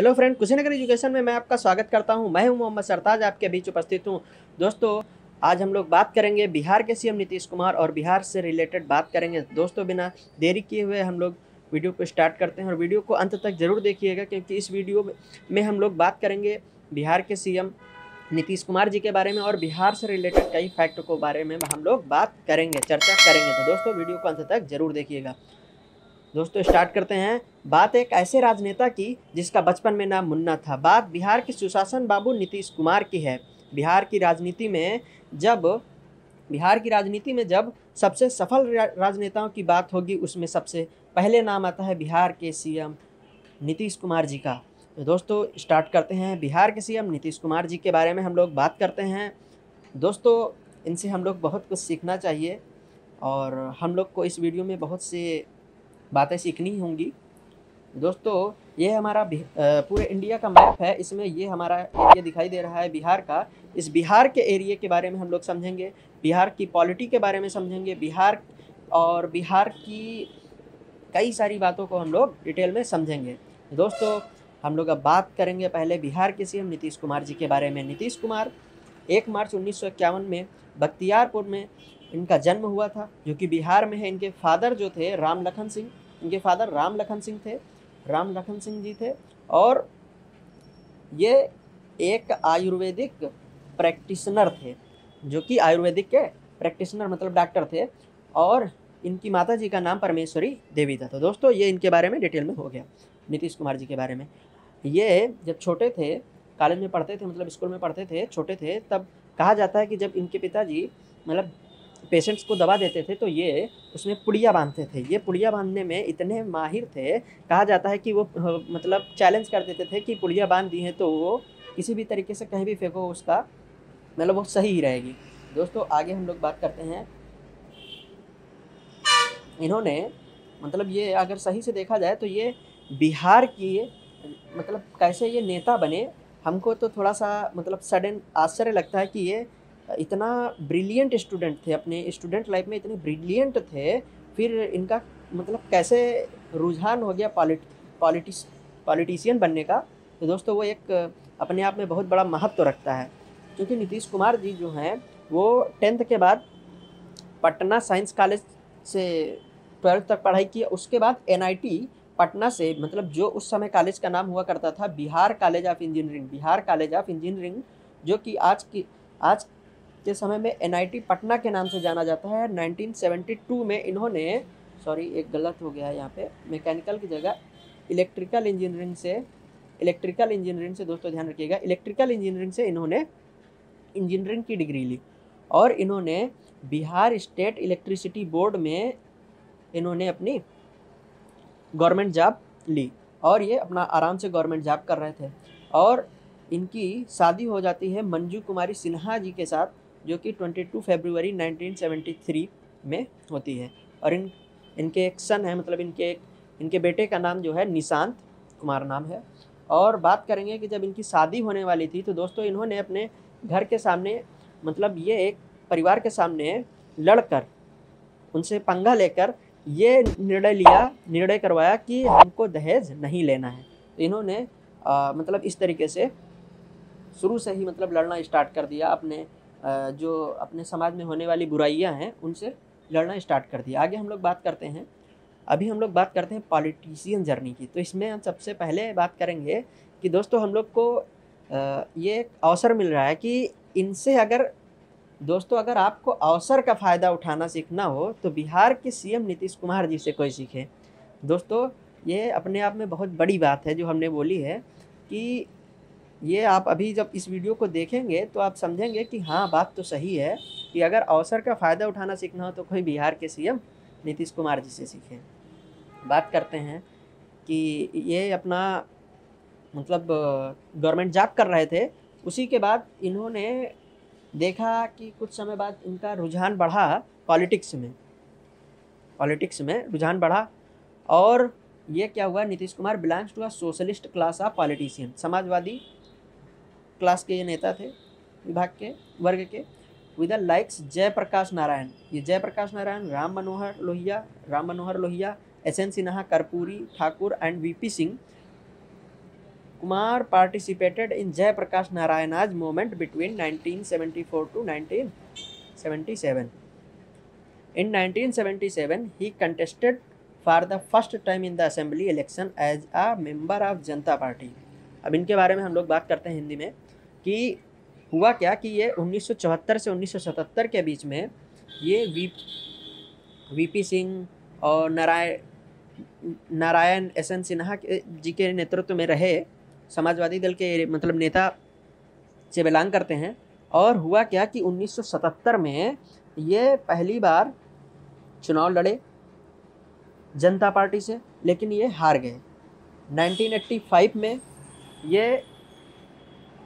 Hello friend, Kushinagar education में मैं आपका स्वागत करता हूं। मैं हूं मोहम्मद सरताज, आपके बीच उपस्थित हूं। दोस्तों, आज हम लोग बात करेंगे बिहार के सीएम नीतीश कुमार और बिहार से रिलेटेड बात करेंगे। दोस्तों, बिना देरी किए हुए हम लोग वीडियो को स्टार्ट करते हैं और वीडियो को अंत तक ज़रूर देखिएगा, क्योंकि इस वीडियो में हम लोग बात करेंगे बिहार के सीएम नीतीश कुमार जी के बारे में और बिहार से रिलेटेड कई फैक्ट को बारे में हम लोग बात करेंगे, चर्चा करेंगे। तो दोस्तों, वीडियो को अंत तक ज़रूर देखिएगा। दोस्तों, स्टार्ट करते हैं। बात एक ऐसे राजनेता की जिसका बचपन में नाम मुन्ना था। बात बिहार के सुशासन बाबू नीतीश कुमार की है। बिहार की राजनीति में जब सबसे सफल राजनेताओं की बात होगी, उसमें सबसे पहले नाम आता है बिहार के सीएम नीतीश कुमार जी का। तो दोस्तों, स्टार्ट करते हैं। बिहार के सीएम नीतीश कुमार जी के बारे में हम लोग बात करते हैं। दोस्तों, इनसे हम लोग बहुत कुछ सीखना चाहिए और हम लोग को इस वीडियो में बहुत से बातें सीखनी होंगी। दोस्तों, ये हमारा पूरे इंडिया का मैप है। इसमें ये हमारा एरिया दिखाई दे रहा है बिहार का। इस बिहार के एरिया के बारे में हम लोग समझेंगे, बिहार की पॉलिटी के बारे में समझेंगे, बिहार की कई सारी बातों को हम लोग डिटेल में समझेंगे। दोस्तों, हम लोग अब बात करेंगे पहले बिहार के सीएम नीतीश कुमार जी के बारे में। नीतीश कुमार 1 मार्च 1951 में बख्तियारपुर में इनका जन्म हुआ था, जो कि बिहार में है। इनके फादर जो थे राम लखन सिंह थे, राम लखन सिंह जी थे। और ये एक आयुर्वेदिक प्रैक्टिशनर थे, जो कि आयुर्वेदिक के प्रैक्टिशनर मतलब डॉक्टर थे। और इनकी माता जी का नाम परमेश्वरी देवी था। तो दोस्तों, ये इनके बारे में डिटेल में हो गया नीतीश कुमार जी के बारे में। ये जब छोटे थे, कॉलेज में पढ़ते थे, मतलब स्कूल में पढ़ते थे, छोटे थे, तब कहा जाता है कि जब इनके पिताजी मतलब पेशेंट्स को दवा देते थे तो ये उसमें पुड़िया बांधते थे। ये पुड़िया बांधने में इतने माहिर थे, कहा जाता है कि वो मतलब चैलेंज कर देते थे कि पुड़िया बांध दी है तो वो किसी भी तरीके से कहीं भी फेंको, उसका मतलब वो सही ही रहेगी। दोस्तों, आगे हम लोग बात करते हैं। इन्होंने मतलब ये अगर सही से देखा जाए तो ये बिहार की मतलब कैसे ये नेता बने, हमको तो थोड़ा सा मतलब सडन आश्चर्य लगता है कि ये इतना ब्रिलियंट स्टूडेंट थे, अपने स्टूडेंट लाइफ में इतने ब्रिलियंट थे, फिर इनका मतलब कैसे रुझान हो गया पॉलिटिशियन बनने का। तो दोस्तों, वो एक अपने आप में बहुत बड़ा महत्व रखता है, क्योंकि नीतीश कुमार जी जो हैं वो 10th के बाद पटना साइंस कॉलेज से 12th तक पढ़ाई की। उसके बाद NIT पटना से, मतलब जो उस समय कॉलेज का नाम हुआ करता था बिहार कॉलेज ऑफ इंजीनियरिंग, जो कि आज के समय में NIT पटना के नाम से जाना जाता है। 1972 में इन्होंने, सॉरी एक गलत हो गया है यहाँ पे, मैकेनिकल की जगह इलेक्ट्रिकल इंजीनियरिंग से दोस्तों ध्यान रखिएगा, इलेक्ट्रिकल इंजीनियरिंग से इन्होंने इंजीनियरिंग की डिग्री ली और इन्होंने बिहार स्टेट इलेक्ट्रिसिटी बोर्ड में इन्होंने अपनी गवर्नमेंट जॉब ली और ये अपना आराम से गवर्नमेंट जॉब कर रहे थे। और इनकी शादी हो जाती है मंजू कुमारी सिन्हा जी के साथ, जो कि 22 फरवरी 1973 में होती है। और इनके एक सन है, मतलब इनके बेटे का नाम जो है निशांत कुमार नाम है। और बात करेंगे कि जब इनकी शादी होने वाली थी तो दोस्तों, इन्होंने अपने घर के सामने, मतलब ये एक परिवार के सामने लड़कर, उनसे पंगा लेकर ये निर्णय करवाया कि हमको दहेज नहीं लेना है। तो इन्होंने मतलब इस तरीके से शुरू से ही मतलब लड़ना स्टार्ट कर दिया, अपने जो अपने समाज में होने वाली बुराइयां हैं उनसे लड़ना स्टार्ट कर दिया। आगे हम लोग बात करते हैं। अभी हम लोग बात करते हैं पॉलिटिशियन जर्नी की। तो इसमें हम सबसे पहले बात करेंगे कि दोस्तों, हम लोग को ये एक अवसर मिल रहा है कि इनसे अगर आपको अवसर का फ़ायदा उठाना सीखना हो तो बिहार के सीएम नीतीश कुमार जी से कोई सीखे। दोस्तों, ये अपने आप में बहुत बड़ी बात है जो हमने बोली है, कि ये आप अभी जब इस वीडियो को देखेंगे तो आप समझेंगे कि हाँ, बात तो सही है कि अगर अवसर का फ़ायदा उठाना सीखना हो तो कोई बिहार के सीएम नीतीश कुमार जी से सीखें। बात करते हैं कि ये अपना मतलब गवर्नमेंट जॉब कर रहे थे। उसी के बाद इन्होंने देखा कि कुछ समय बाद इनका रुझान बढ़ा पॉलिटिक्स में रुझान बढ़ा। और ये क्या हुआ, Nitish Kumar belongs to a socialist class of politician, समाजवादी क्लास के ये नेता थे, वर्ग के, विद लाइक्स जयप्रकाश नारायण। ये Jayaprakash Narayan, Ram Manohar Lohia, SN Sinha, Karpoori Thakur and VP Singh Kumar participated in Jayaprakash Narayana's movement between 1974 to 1977. In 1977, he contested for the first time in the assembly election as a member of Janata party. अब इनके बारे में हम लोग बात करते हैं हिंदी में कि हुआ क्या कि ये 1974 से 1977 के बीच में ये वीपी सिंह और नारायण एस.एन. सिन्हा जी के नेतृत्व में रहे समाजवादी दल के मतलब नेता से बिलोंग करते हैं। और हुआ क्या कि 1977 में ये पहली बार चुनाव लड़े जनता पार्टी से, लेकिन ये हार गए। 1985 में ये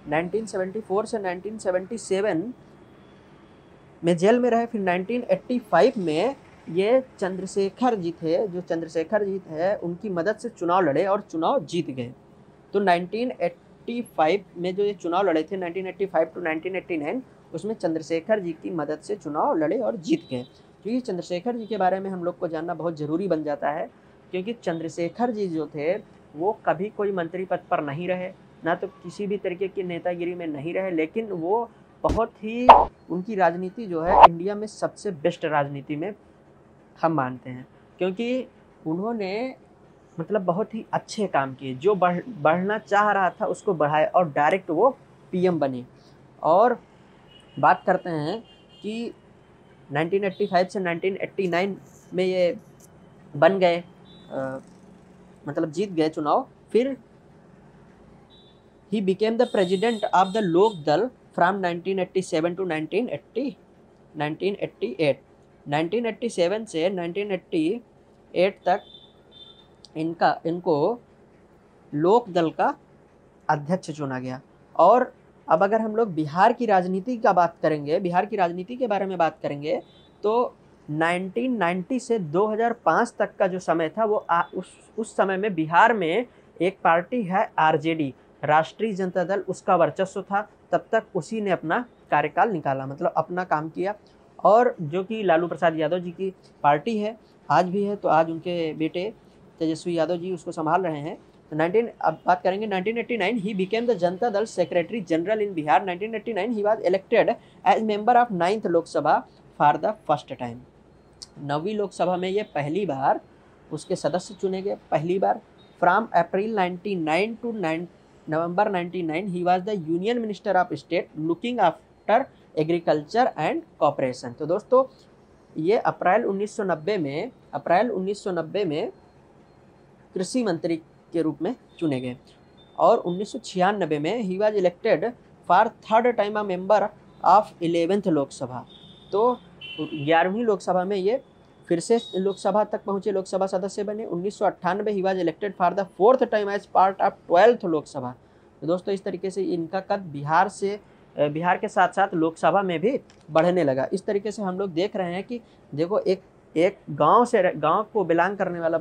1974 से 1977 में जेल में रहे। फिर 1985 में ये चंद्रशेखर जी थे, जो चंद्रशेखर जी थे उनकी मदद से चुनाव लड़े और चुनाव जीत गए। तो 1985 में जो ये चुनाव लड़े थे 1985 टू 1989, उसमें चंद्रशेखर जी की मदद से चुनाव लड़े और जीत गए। क्योंकि चंद्रशेखर जी के बारे में हम लोग को जानना बहुत ज़रूरी बन जाता है, क्योंकि चंद्रशेखर जी जो थे वो कभी कोई मंत्री पद पर नहीं रहे, ना तो किसी भी तरीके की नेतागिरी में नहीं रहे, लेकिन वो बहुत ही उनकी राजनीति जो है इंडिया में सबसे बेस्ट राजनीति में हम मानते हैं, क्योंकि उन्होंने मतलब बहुत ही अच्छे काम किए। जो बढ़ना चाह रहा था उसको बढ़ाए और डायरेक्ट वो पीएम बने। और बात करते हैं कि 1985 से 1989 में ये बन गए, मतलब जीत गए चुनाव। फिर he became the president of the लोक दल फ्रॉम 1987 टू 1988। 1987 से 1988 तक इनको लोक दल का अध्यक्ष चुना गया। और अब अगर हम लोग बिहार की राजनीति का बात करेंगे, बिहार की राजनीति के बारे में बात करेंगे, तो 1990 से 2005 तक का जो समय था वो उस समय में बिहार में एक पार्टी है आरजेडी, राष्ट्रीय जनता दल, उसका वर्चस्व था। तब तक उसी ने अपना कार्यकाल निकाला, मतलब अपना काम किया। और जो कि लालू प्रसाद यादव जी की पार्टी है, आज भी है, तो आज उनके बेटे तेजस्वी यादव जी उसको संभाल रहे हैं। तो अब बात करेंगे 1989, he became the Janata Dal secretary general in Bihar. 1989 he was elected as member of 9th Lok Sabha for the first time. 9वीं लोकसभा में ये पहली बार उसके सदस्य चुने गए, पहली बार। From April 99 to November 99 he was the union minister of state looking after agriculture and cooperation. तो दोस्तों ये अप्रैल 1990 में कृषि मंत्री के रूप में चुने गए। और 1996 में ही was elected for third time a member of 11th Lok Sabha. तो 11वीं लोकसभा में ये फिर से लोकसभा तक पहुंचे, लोकसभा सदस्य बने। 1998 he was elected for the 4th time as part of 12th Lok Sabha. तो दोस्तों इस तरीके से इनका कद बिहार के साथ साथ लोकसभा में भी बढ़ने लगा। इस तरीके से हम लोग देख रहे हैं कि देखो एक गांव को बिलोंग करने वाला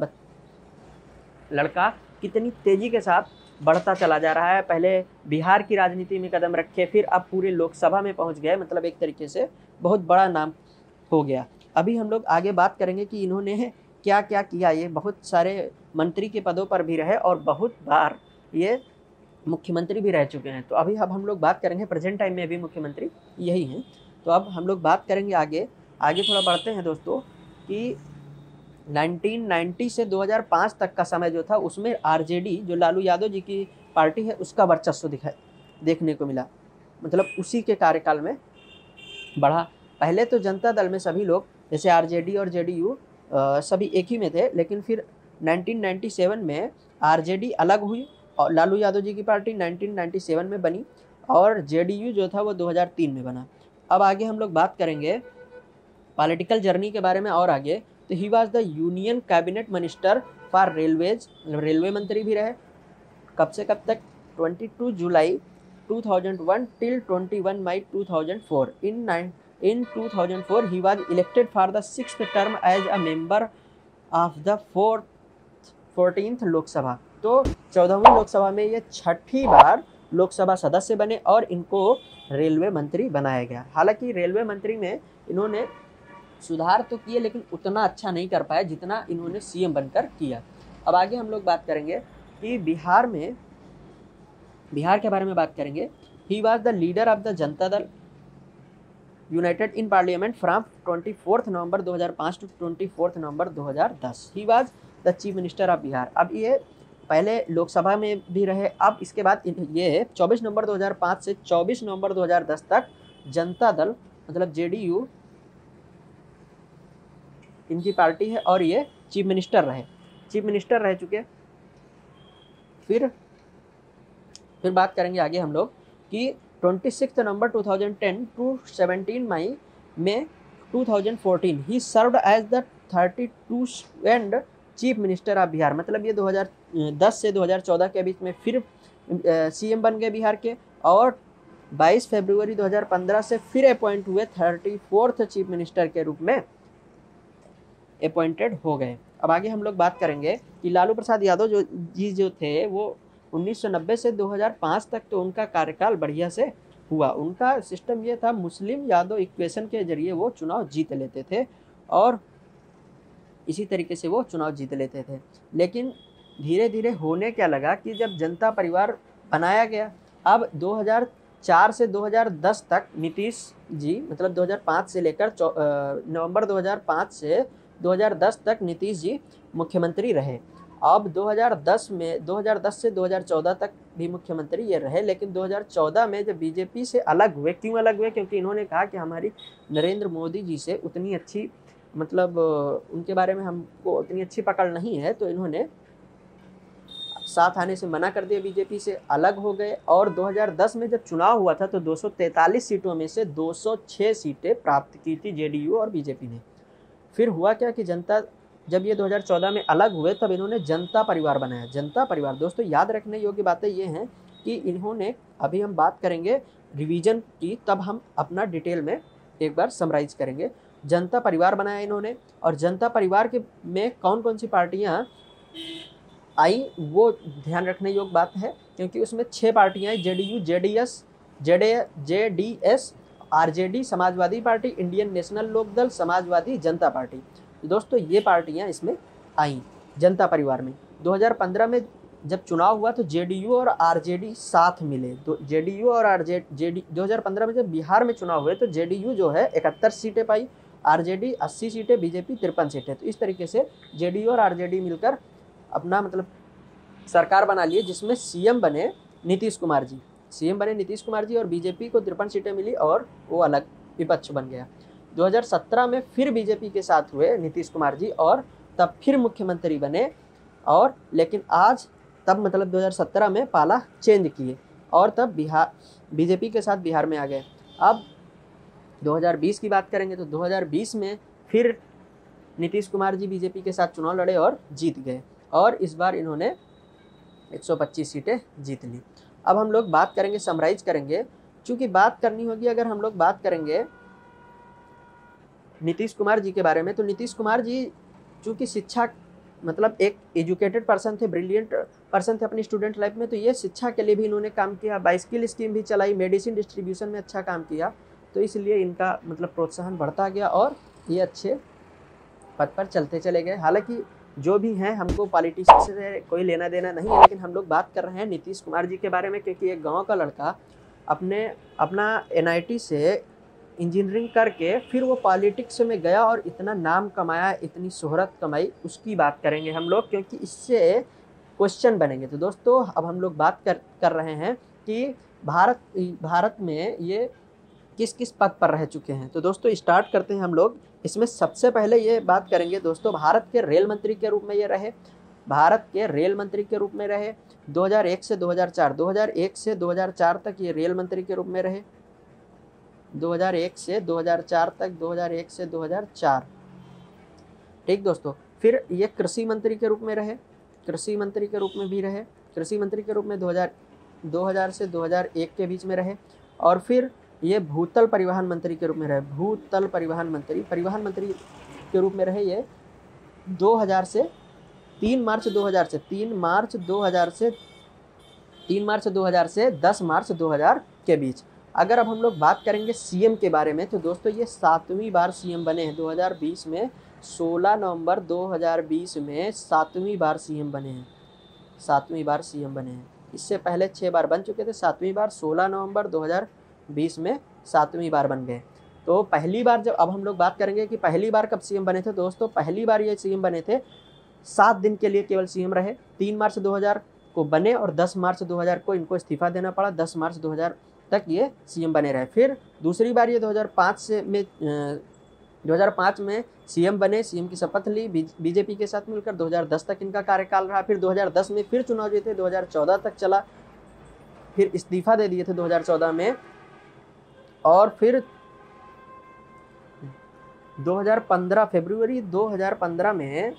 लड़का कितनी तेजी के साथ बढ़ता चला जा रहा है। पहले बिहार की राजनीति में कदम रखे, फिर अब पूरे लोकसभा में पहुंच गए, मतलब एक तरीके से बहुत बड़ा नाम हो गया। अभी हम लोग आगे बात करेंगे कि इन्होंने क्या क्या किया। ये बहुत सारे मंत्री के पदों पर भी रहे और बहुत बार ये मुख्यमंत्री भी रह चुके हैं। तो अब हम लोग बात करेंगे, प्रेजेंट टाइम में भी मुख्यमंत्री यही हैं। तो अब हम लोग बात करेंगे आगे थोड़ा बढ़ते हैं दोस्तों कि 1990 से 2005 तक का समय जो था उसमें आरजेडी, जो लालू यादव जी की पार्टी है, उसका वर्चस्व देखने को मिला, मतलब उसी के कार्यकाल में बढ़ा। पहले तो जनता दल में सभी लोग जैसे आरजेडी और जेडीयू सभी एक ही में थे, लेकिन फिर 1997 में आरजेडी अलग हुई और लालू यादव जी की पार्टी 1997 में बनी और जेडीयू जो था वो 2003 में बना। अब आगे हम लोग बात करेंगे पॉलिटिकल जर्नी के बारे में और आगे। तो ही was the union cabinet minister for railways, railway मंत्री भी रहे। कब से कब तक? 22 जुलाई 2001 till 21 May 2004। In 2004 he was elected for the 6th term as a member of the 14th Lok Sabha. तो 14वीं लोकसभा में ये छठी बार लोकसभा सदस्य बने और इनको रेलवे मंत्री बनाया गया। हालांकि रेलवे मंत्री में इन्होंने सुधार तो किए, लेकिन उतना अच्छा नहीं कर पाए जितना इन्होंने सीएम बनकर किया। अब आगे हम लोग बात करेंगे कि बिहार में बिहार के बारे में बात करेंगे। He was the leader of the Janata Dal united in parliament from 24 November 2005 to 24 November 2010। He was the chief minister of Bihar. अब ये पहले लोकसभा में भी रहे, अब इसके बाद ये 24 नवंबर 2005 से 24 नवंबर 2010 तक जनता दल मतलब जेडीयू इनकी पार्टी है और ये चीफ मिनिस्टर रह चुके। फिर बात करेंगे आगे हम लोग कि 26 नवंबर 2010 टू 17 मई में 2014 he served as the 32nd chief minister of Bihar. मतलब ये 2010 से 2014 के बीच में फिर सीएम बन गए बिहार के, और 22 फरवरी 2015 से फिर अपॉइंट हुए 34th चीफ मिनिस्टर के रूप में अपॉइंटेड हो गए। अब आगे हम लोग बात करेंगे कि लालू प्रसाद यादव जो थे वो 1990 से 2005 तक तो उनका कार्यकाल बढ़िया से हुआ। उनका सिस्टम ये था, मुस्लिम यादव इक्वेशन के जरिए वो चुनाव जीत लेते थे और इसी तरीके से वो चुनाव जीत लेते थे। लेकिन धीरे धीरे होने क्या लगा कि जब जनता परिवार बनाया गया, अब 2004 से 2010 तक नीतीश जी मतलब 2005 से लेकर नवंबर 2005 से 2010 तक नीतीश जी मुख्यमंत्री रहे। अब 2010 से 2014 तक भी मुख्यमंत्री ये रहे, लेकिन 2014 में जब बीजेपी से अलग हुए, क्यों अलग हुए? क्योंकि इन्होंने कहा कि हमारी नरेंद्र मोदी जी से उतनी अच्छी मतलब उनके बारे में हमको उतनी अच्छी पकड़ नहीं है, तो इन्होंने साथ आने से मना कर दिया, बीजेपी से अलग हो गए। और 2010 में जब चुनाव हुआ था तो 243 सीटों में से 206 सीटें प्राप्त की थी जेडीयू और बीजेपी ने। फिर हुआ क्या कि जनता जब ये 2014 में अलग हुए तब इन्होंने जनता परिवार बनाया। जनता परिवार दोस्तों याद रखने योग्य बातें ये हैं कि इन्होंने, अभी हम बात करेंगे रिवीजन की, तब हम अपना डिटेल में एक बार समराइज करेंगे। जनता परिवार बनाया इन्होंने, और जनता परिवार के में कौन कौन सी पार्टियां आई वो ध्यान रखने योग्य बात है, क्योंकि उसमें 6 पार्टियां JDU, JDS, RJD, Samajwadi party, Indian national Lok Dal, Samajwadi Janata party. तो दोस्तों ये पार्टियां इसमें आई जनता परिवार में। 2015 में जब चुनाव हुआ तो जेडीयू और आरजेडी साथ मिले। तो जेडीयू और आरजेडी 2015 में जब बिहार में चुनाव हुए तो जेडीयू जो है 71 सीटें पाई, आरजेडी 80 सीटें, बीजेपी 53 सीटें। तो इस तरीके से जेडीयू और आरजेडी मिलकर अपना मतलब सरकार बना लिए, जिसमें सीएम बने नीतीश कुमार जी और बीजेपी को 53 सीटें मिली और वो अलग विपक्ष बन गया। 2017 में फिर बीजेपी के साथ हुए नीतीश कुमार जी और तब फिर मुख्यमंत्री बने, और लेकिन आज तब मतलब 2017 में पाला चेंज किए और तब बीजेपी के साथ बिहार में आ गए। अब 2020 की बात करेंगे तो 2020 में फिर नीतीश कुमार जी बीजेपी के साथ चुनाव लड़े और जीत गए, और इस बार इन्होंने 125 सीटें जीत ली। अब हम लोग बात करेंगे, समराइज करेंगे, चूँकि बात करनी होगी अगर हम लोग बात करेंगे नीतीश कुमार जी के बारे में, तो नीतीश कुमार जी चूँकि शिक्षा मतलब एक एजुकेटेड पर्सन थे, ब्रिलियंट पर्सन थे अपनी स्टूडेंट लाइफ में, तो ये शिक्षा के लिए भी इन्होंने काम किया, बाइसिकल स्कीम भी चलाई, मेडिसिन डिस्ट्रीब्यूशन में अच्छा काम किया, तो इसलिए इनका मतलब प्रोत्साहन बढ़ता गया और ये अच्छे पद पर चलते चले गए। हालांकि जो भी हैं हमको पॉलिटिक्स से कोई लेना देना नहीं है, लेकिन हम लोग बात कर रहे हैं नीतीश कुमार जी के बारे में, क्योंकि एक गाँव का लड़का अपना NIT से इंजीनियरिंग करके फिर वो पॉलिटिक्स में गया और इतना नाम कमाया, इतनी शोहरत कमाई, उसकी बात करेंगे हम लोग, क्योंकि इससे क्वेश्चन बनेंगे। तो दोस्तों अब हम लोग बात कर रहे हैं कि भारत में ये किस किस पद पर रह चुके हैं। तो दोस्तों स्टार्ट करते हैं हम लोग। इसमें सबसे पहले ये बात करेंगे दोस्तों, भारत के रेल मंत्री के रूप में ये रहे, 2001 से 2004 तक ये रेल मंत्री के रूप में रहे, 2001 से 2004 तक, 2001 से 2004, ठीक दोस्तों। फिर ये कृषि मंत्री के रूप में रहे, कृषि मंत्री के रूप में भी रहे, कृषि मंत्री के रूप में 2000 से 2001 के बीच में रहे, और फिर ये भूतल परिवहन मंत्री के रूप में रहे, भूतल परिवहन मंत्री के रूप में रहे ये 2000 से 3 मार्च 2000 से 10 मार्च 2000 के बीच। अगर अब हम लोग बात करेंगे सीएम के बारे में, तो दोस्तों ये 7वीं बार सीएम बने हैं। 2020 में 16 नवंबर 2020 में 7वीं बार सीएम बने हैं, 7वीं बार सीएम बने हैं। इससे पहले 6 बार बन चुके थे, 7वीं बार 16 नवंबर 2020 में 7वीं बार बन गए। तो पहली बार जब अब हम लोग बात करेंगे कि पहली बार कब सीएम बने थे दोस्तों। पहली बार ये सीएम बने थे 7 दिन के लिए केवल सीएम रहे। 3 मार्च 2000 को बने और 10 मार्च 2000 को इनको इस्तीफा देना पड़ा। 10 मार्च 2000 तक ये सीएम बने रहे। फिर दूसरी बार ये 2005 में सीएम बने, सीएम की शपथ ली बीजेपी के साथ मिलकर। 2010 तक इनका कार्यकाल रहा। फिर 2010 में फिर चुनाव जीते, 2014 तक चला, फिर इस्तीफा दे दिए थे 2014 में। और फिर 2015 फरवरी 2015 में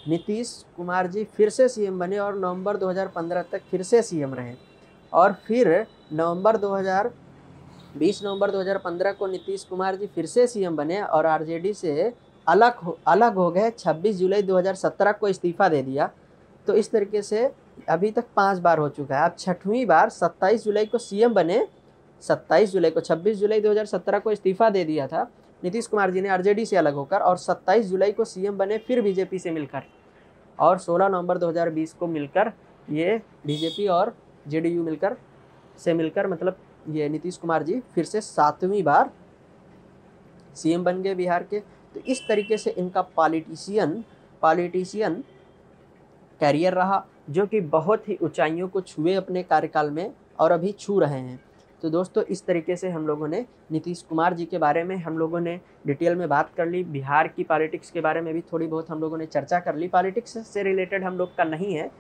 नीतीश कुमार जी फिर से सीएम बने और नवंबर 2015 तक फिर से सीएम रहे। और फिर नवंबर 2015 को नीतीश कुमार जी फिर से सीएम बने और आरजेडी से अलग हो गए। 26 जुलाई 2017 को इस्तीफा दे दिया। तो इस तरीके से अभी तक 5 बार हो चुका है। अब 6वीं बार 27 जुलाई को सीएम बने, 27 जुलाई को, 26 जुलाई 2017 को इस्तीफा दे दिया था नीतीश कुमार जी ने आरजेडी से अलग होकर, और 27 जुलाई को सीएम बने फिर बीजेपी से मिलकर, और 16 नवंबर 2020 को मिलकर ये बीजेपी और जेडीयू मिलकर मतलब ये नीतीश कुमार जी फिर से 7वीं बार सीएम बन गए बिहार के। तो इस तरीके से इनका पॉलिटिशियन कैरियर रहा, जो कि बहुत ही ऊंचाइयों को छुए अपने कार्यकाल में और अभी छू रहे हैं। तो दोस्तों इस तरीके से हम लोगों ने नीतीश कुमार जी के बारे में हम लोगों ने डिटेल में बात कर ली। बिहार की पॉलिटिक्स के बारे में भी थोड़ी बहुत हम लोगों ने चर्चा कर ली। पॉलिटिक्स से रिलेटेड हम लोग का नहीं है,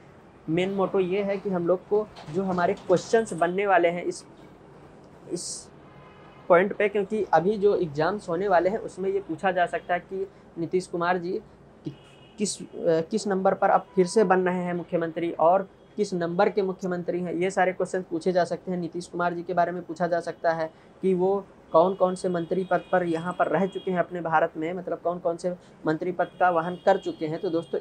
मेन मोटो ये है कि हम लोग को जो हमारे क्वेश्चंस बनने वाले हैं इस पॉइंट पे, क्योंकि अभी जो एग्ज़ाम्स होने वाले हैं उसमें ये पूछा जा सकता है कि नीतीश कुमार जी किस नंबर पर अब फिर से बन रहे हैं मुख्यमंत्री और किस नंबर के मुख्यमंत्री हैं। ये सारे क्वेश्चन पूछे जा सकते हैं। नीतीश कुमार जी के बारे में पूछा जा सकता है कि वो कौन कौन से मंत्री पद पर यहाँ पर रह चुके हैं अपने भारत में, मतलब कौन कौन से मंत्री पद का वहन कर चुके हैं। तो दोस्तों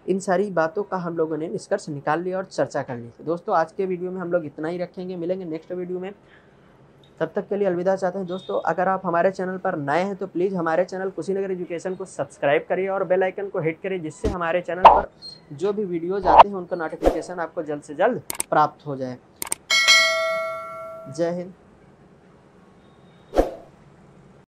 इन सारी बातों का हम लोगों ने निष्कर्ष निकाल लिया और चर्चा कर ली। तो दोस्तों आज के वीडियो में हम लोग इतना ही रखेंगे, मिलेंगे नेक्स्ट वीडियो में। तब तक के लिए अलविदा चाहते हैं दोस्तों। अगर आप हमारे चैनल पर नए हैं तो प्लीज़ हमारे चैनल कुशीनगर एजुकेशन को सब्सक्राइब करिए और बेल आइकन को हिट करिए, जिससे हमारे चैनल पर जो भी वीडियोज आते हैं उनका नोटिफिकेशन आपको जल्द से जल्द प्राप्त हो जाए। जय हिंद।